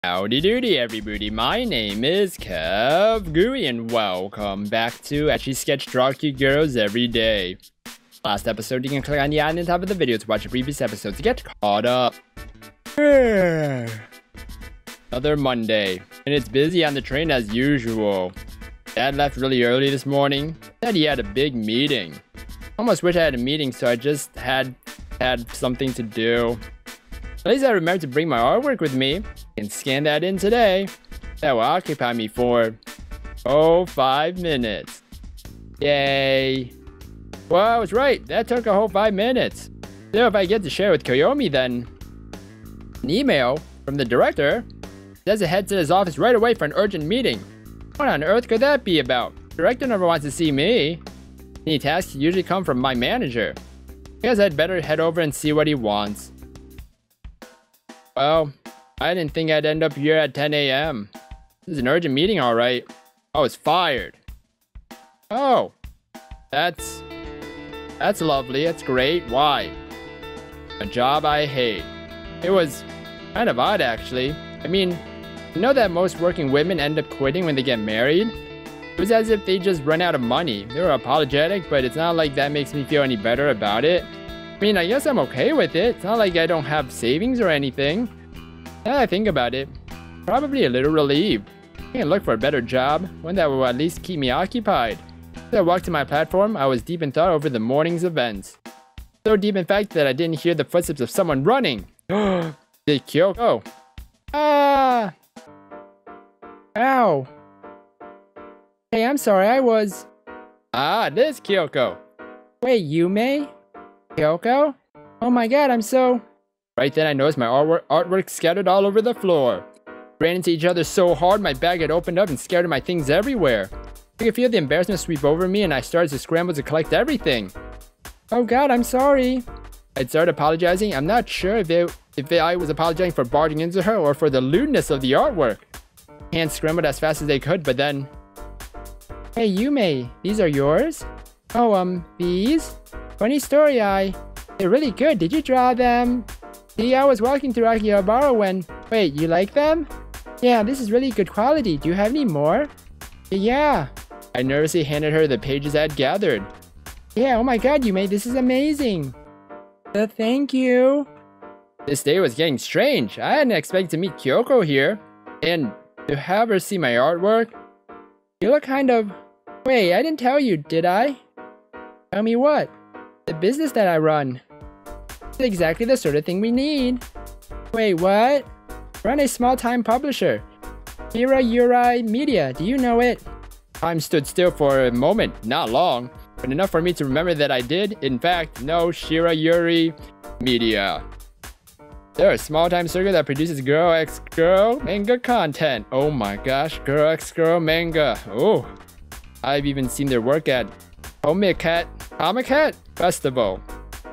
Howdy doody everybody, my name is KevGuuey and welcome back to Ecchi Sketch Draw Cute Girls Every Day. Last episode, you can click on the ad in the top of the video to watch the previous episode to get caught up. Another Monday, and it's busy on the train as usual. Dad left really early this morning, said he had a big meeting. Almost wish I had a meeting so I just had something to do. At least I remembered to bring my artwork with me. I can scan that in today. That will occupy me for 5 minutes. Yay. Well, I was right. That took a whole 5 minutes. So if I get to share with Koyomi, then an email from the director says to head to his office right away for an urgent meeting. What on earth could that be about? The director never wants to see me. Any tasks usually come from my manager. I guess I'd better head over and see what he wants. Well, I didn't think I'd end up here at 10 a.m. This is an urgent meeting, alright. I was fired. Oh, that's lovely. That's great. Why? A job I hate. It was kind of odd, actually. I mean, you know that most working women end up quitting when they get married? It was as if they just run out of money. They were apologetic, but it's not like that makes me feel any better about it. I mean, I guess I'm okay with it. It's not like I don't have savings or anything. Now that I think about it, probably a little relieved. I can look for a better job, one that will at least keep me occupied. As I walked to my platform, I was deep in thought over the morning's events. So deep in fact that I didn't hear the footsteps of someone running. Did Kyoko? Ah! Ow! Hey, I'm sorry, I was... Ah, this Kyoko! Wait, Yume? Kyoko? Oh my god, I'm so... Right then I noticed my artwork scattered all over the floor. We ran into each other so hard my bag had opened up and scattered my things everywhere. I could feel the embarrassment sweep over me and I started to scramble to collect everything. Oh god, I'm sorry. I'd started apologizing. I'm not sure if I was apologizing for barging into her or for the lewdness of the artwork. Hands scrambled as fast as they could, but then... Hey Yume, these are yours? Oh, these? Funny story, they're really good. Did you draw them? See, I was walking through Akihabara when... Wait, you like them? Yeah, this is really good quality. Do you have any more? Yeah. I nervously handed her the pages I had gathered. Yeah, oh my god, Yume, this is amazing. Thank you. This day was getting strange. I hadn't expected to meet Kyoko here. And to have her see my artwork. You look kind of... Wait, I didn't tell you, did I? Tell me what? The business that I run. It's exactly the sort of thing we need. Wait, what? Run a small-time publisher. Yuri Media, do you know it? Time stood still for a moment, not long, but enough for me to remember that I did, in fact, know Yuri Media. They're a small-time circle that produces Girl x Girl manga content. Oh my gosh, Girl x Girl manga. Oh, I've even seen their work at Comic Cat Festival.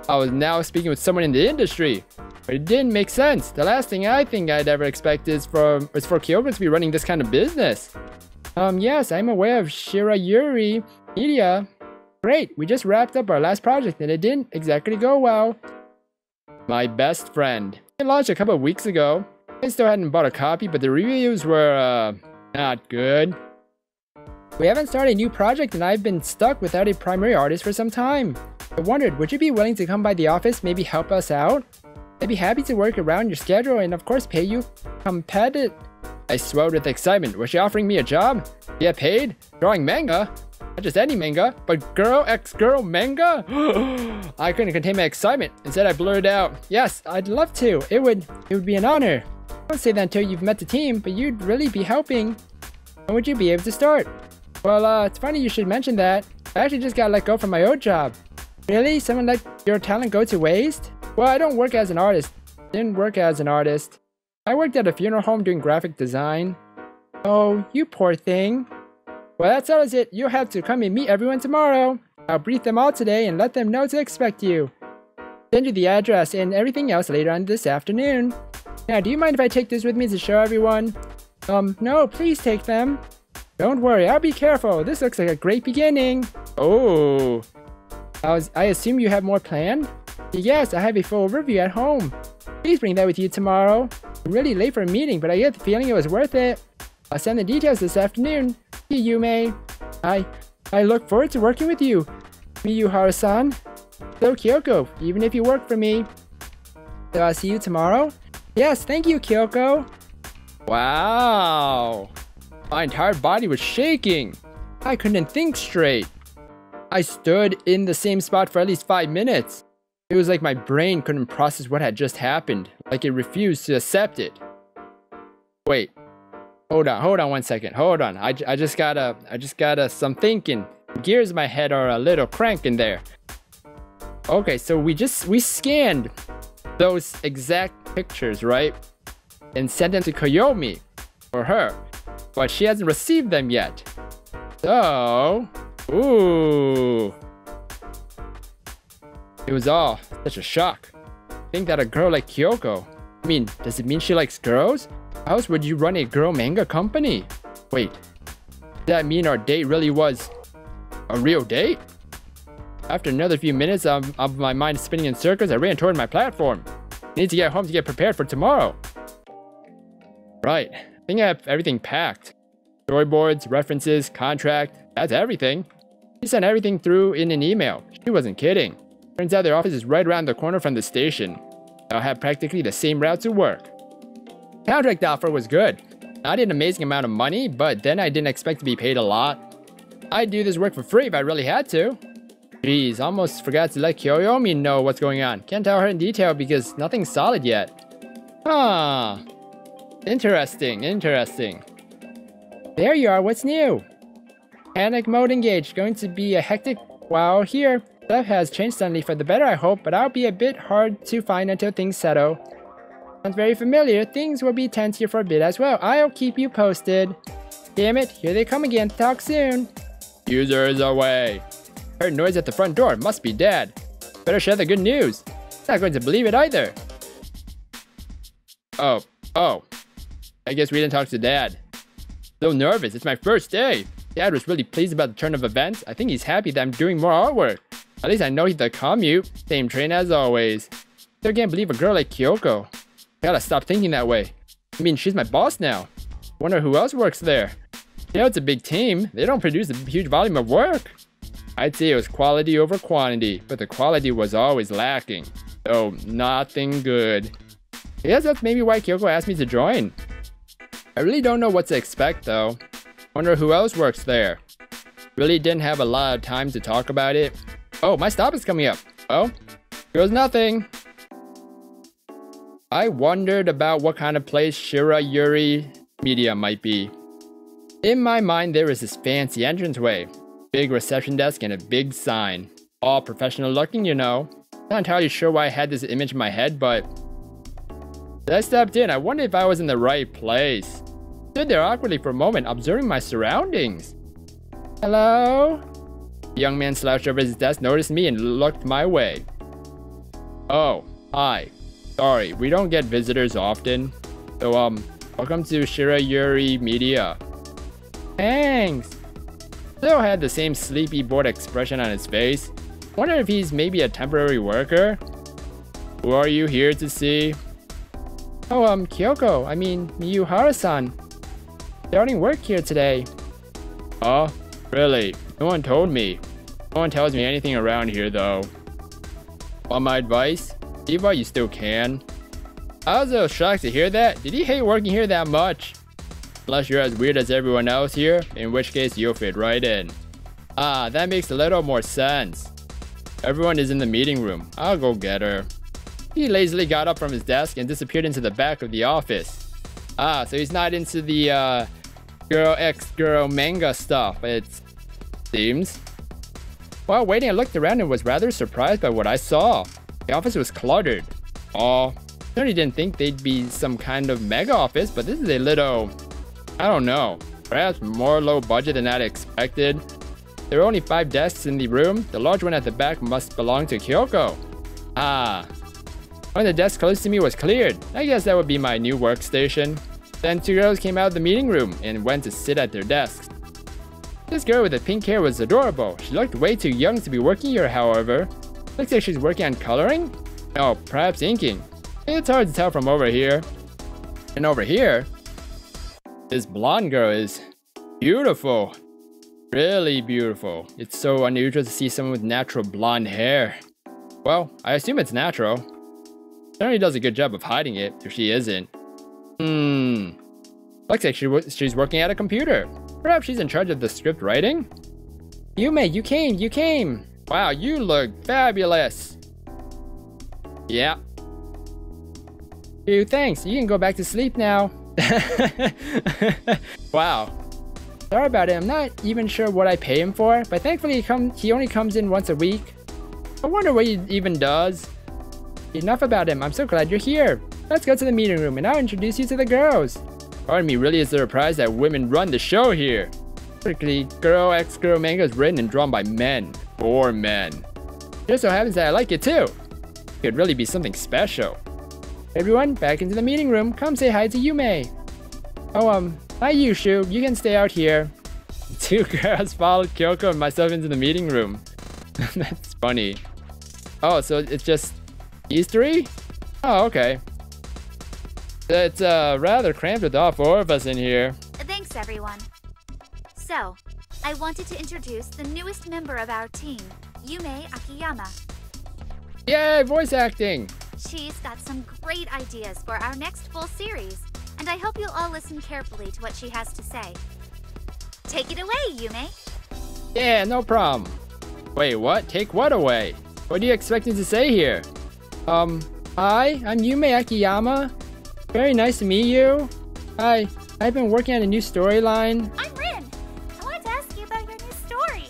I was now speaking with someone in the industry, but it didn't make sense. The last thing I think I'd ever expect is for Kyoko to be running this kind of business. Yes, I'm aware of Yuri Media. Great, we just wrapped up our last project and it didn't exactly go well. My best friend. It launched a couple of weeks ago. I still hadn't bought a copy, but the reviews were, not good. We haven't started a new project and I've been stuck without a primary artist for some time. I wondered, would you be willing to come by the office, maybe help us out? I'd be happy to work around your schedule and of course pay you competitive. I swelled with excitement. Was she offering me a job? Get paid? Drawing manga? Not just any manga, but Girl x Girl manga? I couldn't contain my excitement. Instead I blurted out, yes, I'd love to. It would be an honor. Don't say that until you've met the team, but you'd really be helping. When would you be able to start? Well, it's funny you should mention that. I actually just got let go from my old job. Really? Someone let your talent go to waste? Well, I don't work as an artist. Didn't work as an artist. I worked at a funeral home doing graphic design. Oh, you poor thing. Well, that settles it. You'll have to come and meet everyone tomorrow. I'll brief them all today and let them know to expect you. Send you the address and everything else later on this afternoon. Now, do you mind if I take this with me to show everyone? No, please take them. Don't worry, I'll be careful. This looks like a great beginning. Oh. I assume you have more planned? Yes, I have a full overview at home. Please bring that with you tomorrow. I'm really late for a meeting, but I get the feeling it was worth it. I'll send the details this afternoon. See you, Yume. I look forward to working with you, Miyuhara-san. So, Kyoko, even if you work for me. So I'll see you tomorrow? Yes, thank you, Kyoko. Wow. My entire body was shaking. I couldn't think straight. I stood in the same spot for at least 5 minutes. It was like my brain couldn't process what had just happened, like it refused to accept it. Wait. Hold on 1 second. Hold on. I just gotta some thinking. Gears in my head are a little cranking there. Okay, so we scanned those exact pictures, right? And sent them to Koyomi for her. But she hasn't received them yet. So, ooh. It was all such a shock. Think that a girl like Kyoko, I mean, does it mean she likes girls? How else would you run a girl manga company? Wait, does that mean our date really was a real date? After another few minutes of my mind spinning in circles, I ran toward my platform. I need to get home to get prepared for tomorrow. Right, I think I have everything packed. Storyboards, references, contract, that's everything. She sent everything through in an email. She wasn't kidding. Turns out their office is right around the corner from the station. I'll have practically the same route to work. Contract offer was good. Not an amazing amount of money, but then I didn't expect to be paid a lot. I'd do this work for free if I really had to. Jeez, almost forgot to let Koyomi know what's going on. Can't tell her in detail because nothing's solid yet. Huh. Interesting. There you are, what's new? Panic mode engaged. Going to be a hectic while here. Stuff has changed suddenly for the better, I hope, but I'll be a bit hard to find until things settle. Sounds very familiar. Things will be tense here for a bit as well. I'll keep you posted. Damn it, here they come again. Talk soon. User is away. Heard noise at the front door. Must be Dad. Better share the good news. Not going to believe it either. Oh. I guess we didn't talk to Dad. So nervous. It's my first day. Dad was really pleased about the turn of events. I think he's happy that I'm doing more artwork. At least I know he's the commute. Same train as always. Still can't believe a girl like Kyoko. Gotta stop thinking that way. I mean, she's my boss now. Wonder who else works there. You know, it's a big team. They don't produce a huge volume of work. I'd say it was quality over quantity, but the quality was always lacking. So, nothing good. I guess that's maybe why Kyoko asked me to join. I really don't know what to expect though. Wonder who else works there. Really didn't have a lot of time to talk about it. Oh, my stop is coming up. Oh, here goes nothing. I wondered about what kind of place Shira Yuri Media might be. In my mind, there was this fancy entranceway. Big reception desk and a big sign. All professional looking, you know. Not entirely sure why I had this image in my head, but as I stepped in, I wondered if I was in the right place. Stood there awkwardly for a moment, observing my surroundings. Hello? The young man slouched over his desk, noticed me, and looked my way. Oh, hi. Sorry, we don't get visitors often. So, welcome to Shira Yuri Media. Thanks. Still had the same sleepy, bored expression on his face. Wonder if he's maybe a temporary worker? Who are you here to see? Oh, Kyoko, I mean, Miyuhara-san. Starting work here today. Oh, really? No one told me. No one tells me anything around here, though. Want my advice? See while you still can. I was a little shocked to hear that. Did he hate working here that much? Unless you're as weird as everyone else here, in which case you'll fit right in. Ah, that makes a little more sense. Everyone is in the meeting room. I'll go get her. He lazily got up from his desk and disappeared into the back of the office. Ah, so he's not into the girl manga stuff, it seems. While waiting, I looked around and was rather surprised by what I saw. The office was cluttered. I certainly didn't think they'd be some kind of mega office, but this is a little, I don't know, perhaps more low budget than I'd expected. There were only 5 desks in the room. The large one at the back must belong to Kyoko. Ah. One of the desks close to me was cleared. I guess that would be my new workstation. Then 2 girls came out of the meeting room and went to sit at their desks. This girl with the pink hair was adorable. She looked way too young to be working here, however. Looks like she's working on coloring? Oh, perhaps inking. It's hard to tell from over here. And over here, this blonde girl is beautiful. Really beautiful. It's so unusual to see someone with natural blonde hair. Well, I assume it's natural. Certainly does a good job of hiding it, if she isn't. Looks like she's working at a computer. Perhaps she's in charge of the script writing? Yume, you came! Wow, you look fabulous! Yeah. Phew, thanks, you can go back to sleep now. Wow. Sorry about it, I'm not even sure what I pay him for, but thankfully he only comes in once a week. I wonder what he even does. Enough about him, I'm so glad you're here. Let's go to the meeting room and I'll introduce you to the girls. Part of me really is surprised that women run the show here. Particularly, Girl X Girl manga is written and drawn by men. For men. Just so happens that I like it too. It could really be something special. Everyone, back into the meeting room. Come say hi to Yume. Oh, hi Yushu. You can stay out here. Two girls followed Kyoko and myself into the meeting room. That's funny. Oh, so it's just these three? Oh, okay. It's rather cramped with all four of us in here. Thanks, everyone. So, I wanted to introduce the newest member of our team, Yume Akiyama. Yay, voice acting! She's got some great ideas for our next full series, and I hope you'll all listen carefully to what she has to say. Take it away, Yume! Yeah, no problem. Wait, what? Take what away? What are you expecting to say here? Hi, I'm Yume Akiyama. Very nice to meet you. Hi, I've been working on a new storyline. I'm Rin. I wanted to ask you about your new story.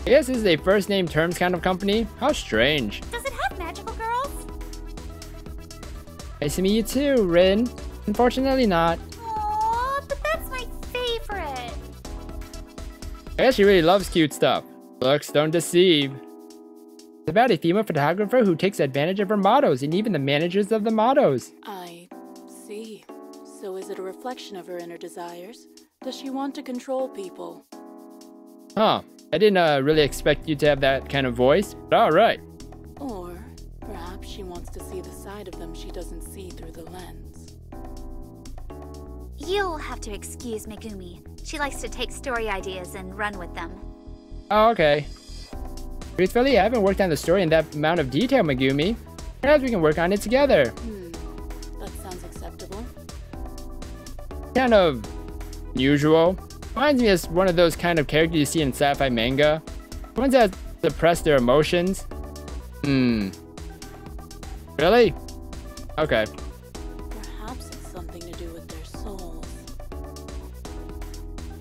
I guess this is a first name terms kind of company. How strange. Does it have magical girls? Nice to meet you too, Rin. Unfortunately not. Aww, but that's my favorite. I guess she really loves cute stuff. Looks don't deceive. It's about a female photographer who takes advantage of her models and even the managers of the models. I see. So is it a reflection of her inner desires? Does she want to control people? Huh. I didn't really expect you to have that kind of voice, but alright. Or perhaps she wants to see the side of them she doesn't see through the lens. You'll have to excuse Megumi. She likes to take story ideas and run with them. Oh, okay. Truthfully, I haven't worked on the story in that amount of detail, Megumi. Perhaps we can work on it together. That sounds acceptable. Kind of usual. Reminds me of one of those kind of characters you see in sci-fi manga. Ones that suppress their emotions. Really? Okay. Perhaps it's something to do with their souls.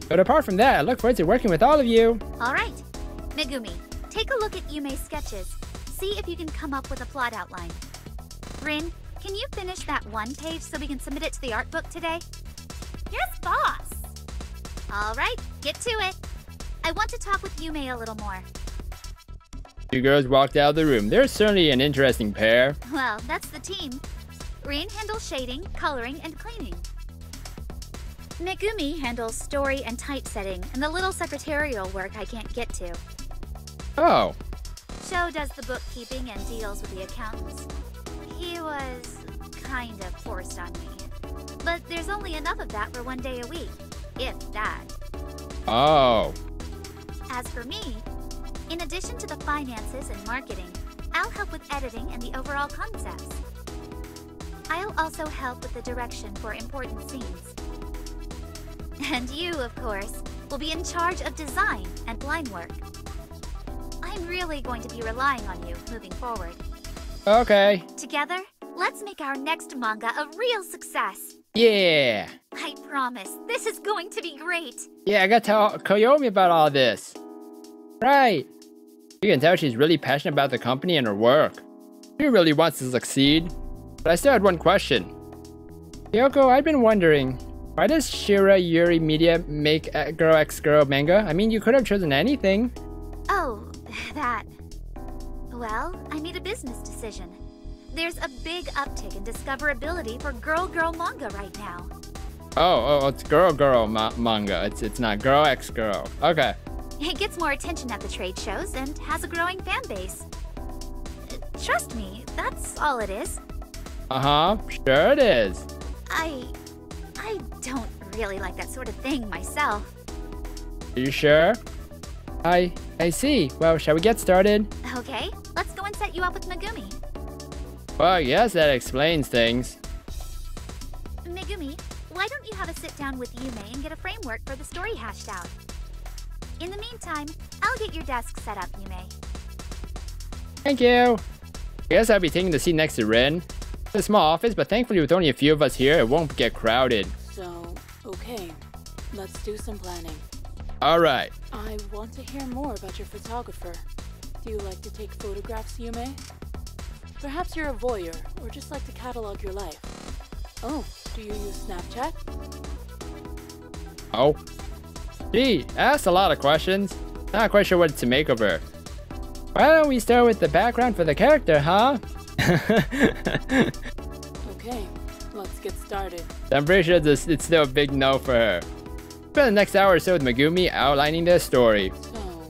But apart from that, I look forward to working with all of you. Alright. Megumi, take a look at Yume's sketches. See if you can come up with a plot outline. Rin, can you finish that one page so we can submit it to the art book today? Yes, boss! Alright, get to it. I want to talk with Yume a little more. Two girls walked out of the room. They're certainly an interesting pair. Well, that's the team. Rin handles shading, coloring, and cleaning. Megumi handles story and typesetting and the little secretarial work I can't get to. Oh. Sho does the bookkeeping and deals with the accountants. He was kind of forced on me. But there's only enough of that for one day a week, if that. Oh. As for me, in addition to the finances and marketing, I'll help with editing and the overall concepts. I'll also help with the direction for important scenes. And you, of course, will be in charge of design and line work. I'm really going to be relying on you moving forward. Okay. Together, let's make our next manga a real success. Yeah. I promise, this is going to be great. Yeah, I gotta tell Koyomi about all this. Right. You can tell she's really passionate about the company and her work. She really wants to succeed. But I still had one question. Kyoko, I've been wondering, why does Shira Yuri Media make a Girl X Girl manga? I mean, you could have chosen anything. Oh, that. Well, I made a business decision. There's a big uptick in discoverability for girl manga right now. Oh, it's girl manga. It's not Girl X Girl. Okay. It gets more attention at the trade shows and has a growing fan base. Trust me, that's all it is. Uh-huh, sure it is. I don't really like that sort of thing myself. Are you sure? I see. Well, shall we get started? Okay, let's go and set you up with Megumi. Well, I guess that explains things. Megumi, why don't you have a sit down with Yume and get a framework for the story hashed out? In the meantime, I'll get your desk set up, Yume. Thank you. I guess I'll be taking the seat next to Rin. It's a small office, but thankfully with only a few of us here, it won't get crowded. So, okay, let's do some planning. Alright. I want to hear more about your photographer. Do you like to take photographs, Yume? Perhaps you're a voyeur, or just like to catalog your life. Oh, do you use Snapchat? Oh. Gee, asked a lot of questions. Not quite sure what to make of her. Why don't we start with the background for the character, huh? Okay, let's get started. I'm pretty sure it's still a big no for her. Spend the next hour or so with Megumi outlining their story. So,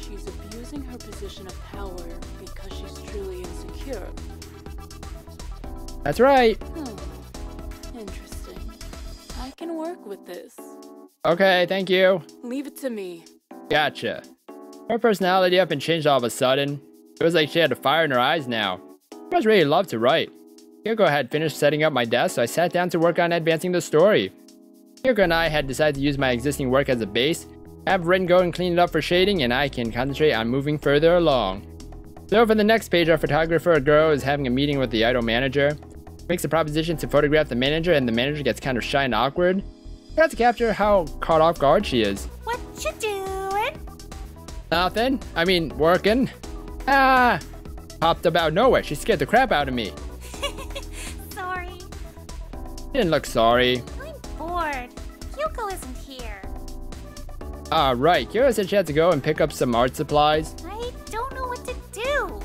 she's abusing her position of power because she's truly insecure. That's right. Interesting. I can work with this. Okay, thank you. Leave it to me. Gotcha. Her personality up and changed all of a sudden. It was like she had a fire in her eyes now. She must really love to write. Kyoko had finished setting up my desk, so I sat down to work on advancing the story. Kyoko and I had decided to use my existing work as a base, have Rin go and clean it up for shading, and I can concentrate on moving further along. So for the next page, our photographer girl is having a meeting with the idol manager. Makes a proposition to photograph the manager, and the manager gets kind of shy and awkward. I got to capture how caught off guard she is. What you doing? Nothing. I mean, working. Ah! Popped up out of nowhere. She scared the crap out of me. Sorry. Didn't look sorry. I'm bored. Kyoko isn't here. Right. Kira said she had to go and pick up some art supplies. I don't know what to do.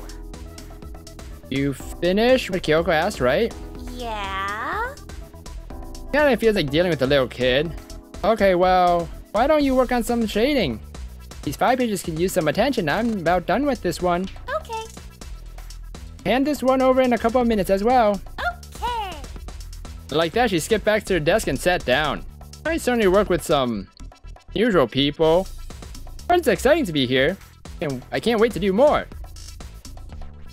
You finished what Kyoko asked, right? Yeah? Kinda feels like dealing with a little kid. Okay, well, why don't you work on some shading? These 5 pages could use some attention. I'm about done with this one. Okay. Hand this one over in a couple of minutes as well. Okay. Like that, she skipped back to her desk and sat down. I certainly work with some usual people. But it's exciting to be here, and I can't wait to do more.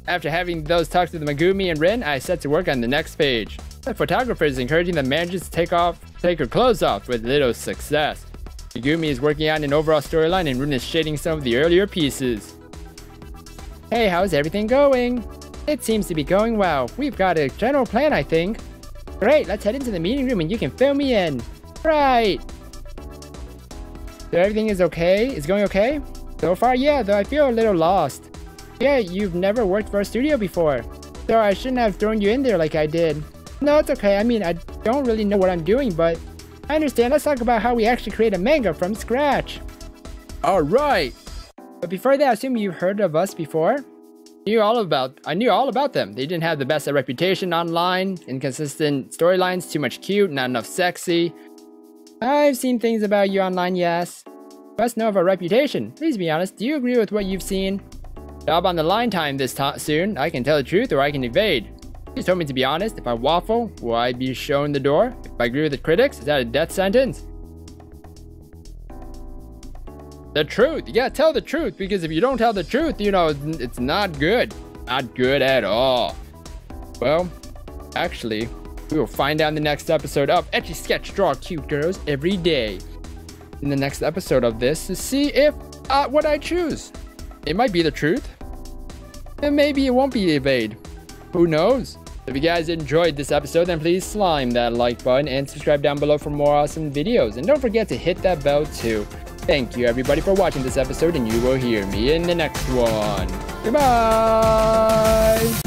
After having those talks with Megumi and Rin, I set to work on the next page. The photographer is encouraging the managers to take her clothes off with little success. Megumi is working on an overall storyline and Rin is shading some of the earlier pieces. Hey, how's everything going? It seems to be going well. We've got a general plan, I think. Great, let's head into the meeting room and you can fill me in. Right. So everything is okay? Is going okay? So far, yeah, though I feel a little lost. Yeah, you've never worked for a studio before. So I shouldn't have thrown you in there like I did. No, it's okay. I mean, I don't really know what I'm doing, but I understand. Let's talk about how we actually create a manga from scratch. Alright. But before that, I assume you've heard of us before? I knew all about them. They didn't have the best reputation online, inconsistent storylines, too much cute, not enough sexy. I've seen things about you online, yes. You must know of our reputation. Please be honest, do you agree with what you've seen? Job on the line time this soon. I can tell the truth or I can evade. You told me to be honest. If I waffle, will I be shown the door? If I agree with the critics, is that a death sentence? The truth. You gotta tell the truth, because if you don't tell the truth, you know, it's not good. Not good at all. Well, actually, we will find out in the next episode of Ecchi Sketch Draw Cute Girls Every Day. In the next episode of this, to see if what I choose. It might be the truth. And maybe it won't be evade. Who knows? If you guys enjoyed this episode, then please slime that like button and subscribe down below for more awesome videos. And don't forget to hit that bell too. Thank you everybody for watching this episode, and you will hear me in the next one. Goodbye!